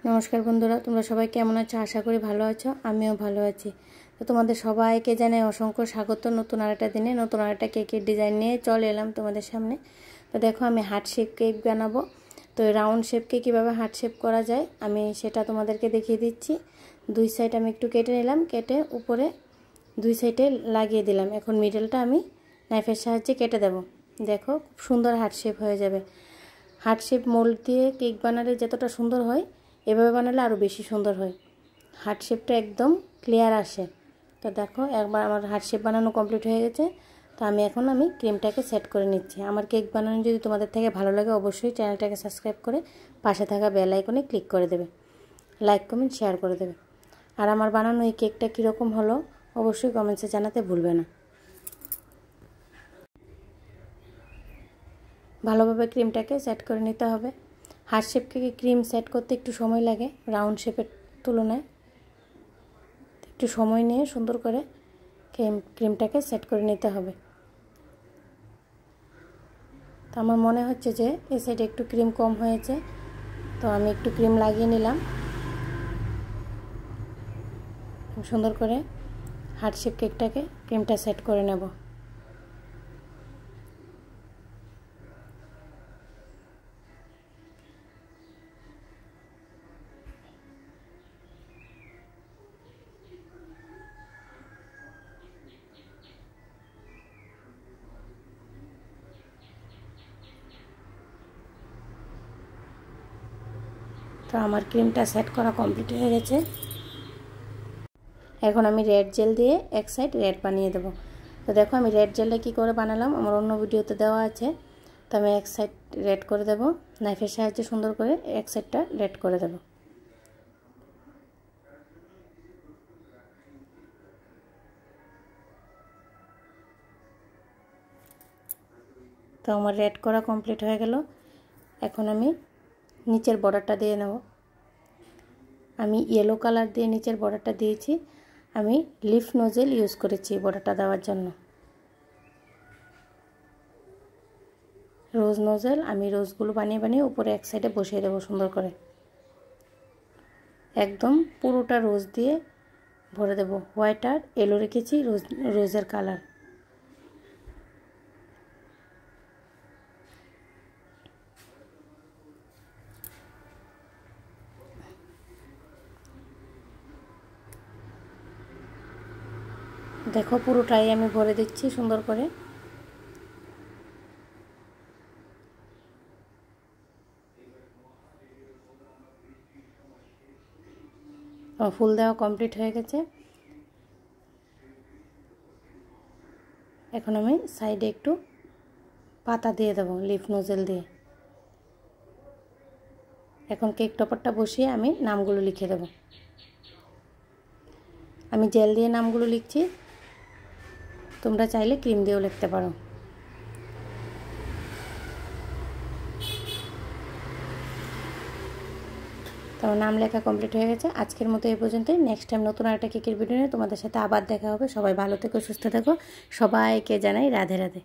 নমস্কার বন্ধুরা, তোমরা সবাই কেমন আছো? আশা করি ভালো আছো। আমিও ভালো আছি। তো তোমাদের সবাইকে জানাই অসংখ্য স্বাগত। নতুন আরেকটা দিনে নতুন আরেকটা কেকের ডিজাইন নিয়ে চলে এলাম তোমাদের সামনে। তো দেখো, আমি হার্ট শেপ কেক বানাবো। তো রাউন্ড শেপকে কীভাবে হার্ট শেপ করা যায় আমি সেটা তোমাদেরকে দেখিয়ে দিচ্ছি। দুই সাইড আমি একটু কেটে নিলাম, কেটে উপরে দুই সাইডে লাগিয়ে দিলাম। এখন মিডলটা আমি নাইফের সাহায্যে কেটে দেব। দেখো, খুব সুন্দর হার্ট শেপ হয়ে যাবে। হার্ট শেপ মোল্ড দিয়ে কেক বানালে যতটা সুন্দর হয়, এভাবে বানালে আরও বেশি সুন্দর হয়। হার্ট শেপটা একদম ক্লিয়ার আসে। তো দেখো, একবার আমার হার্ট শেপ বানানো কমপ্লিট হয়ে গেছে। তো আমি ক্রিমটাকে সেট করে নিচ্ছি। আমার কেক বানানো যদি তোমাদের থেকে ভালো লাগে, অবশ্যই চ্যানেলটাকে সাবস্ক্রাইব করে পাশে থাকা বেল আইকনে ক্লিক করে দেবে, লাইক কমেন্ট শেয়ার করে দেবে। আর আমার বানানো এই কেকটা কীরকম হলো অবশ্যই কমেন্টসে জানাতে ভুলবে না। ভালোভাবে ক্রিমটাকে সেট করে নিতে হবে। হার্ট শেপ কেকে ক্রিম সেট করতে একটু সময় লাগে রাউন্ড শেপের তুলনায়। একটু সময় নিয়ে সুন্দর করে ক্রিমটাকে সেট করে নিতে হবে। তো আমার মনে হচ্ছে যে এই সাইডে একটু ক্রিম কম হয়েছে, তো আমি একটু ক্রিম লাগিয়ে নিলাম। সুন্দর করে হার্ট শেপ কেকটাকে ক্রিমটা সেট করে নেব। তো আমার ক্রিমটা সেট করা কমপ্লিট হয়ে গেছে। এখন আমি রেড জেল দিয়ে এক সাইড রেড বানিয়ে দেবো। তো দেখো, আমি রেড জেলটা কী করে বানালাম আমার অন্য ভিডিওতে দেওয়া আছে। তো আমি এক সাইড রেড করে দেব, নাইফের সাহায্যে সুন্দর করে এক সাইডটা রেড করে দেব। তো আমার রেড করা কমপ্লিট হয়ে গেল। এখন আমি নিচের বর্ডারটা দিয়ে নেব। আমি ইয়েলো কালার দিয়ে নিচের বর্ডারটা দিয়েছি। আমি লিফ নোজেল ইউজ করেছি বর্ডারটা দেওয়ার জন্য। রোজ নোজেল আমি রোজগুলো বানিয়ে বানিয়ে উপরে এক সাইডে বসিয়ে দেবো সুন্দর করে। একদম পুরোটা রোজ দিয়ে ভরে দেব। হোয়াইট আর এলো রেখেছি রোজের কালার। দেখো, পুরোটাই আমি ভরে দিচ্ছি সুন্দর করে। ফুল দেওয়া কমপ্লিট হয়ে গেছে। এখন আমি সাইডে একটু পাতা দিয়ে দেবো লিফ নোজেল দিয়ে। এখন কেক টপারটা বসিয়ে আমি নামগুলো লিখে দেব। আমি জেল দিয়ে নামগুলো লিখছি, তোমরা চাইলে ক্রিম দিয়েও লিখতে পারো। তো নাম লেখা কমপ্লিট হয়ে গেছে। আজকের মতো এই পর্যন্তই। নেক্সট টাইম নতুন একটা কেকের ভিডিও নিয়ে তোমাদের সাথে আবার দেখা হবে। সবাই ভালো থেকো, সুস্থ থেকো। সবাইকে জানাই রাধে রাধে।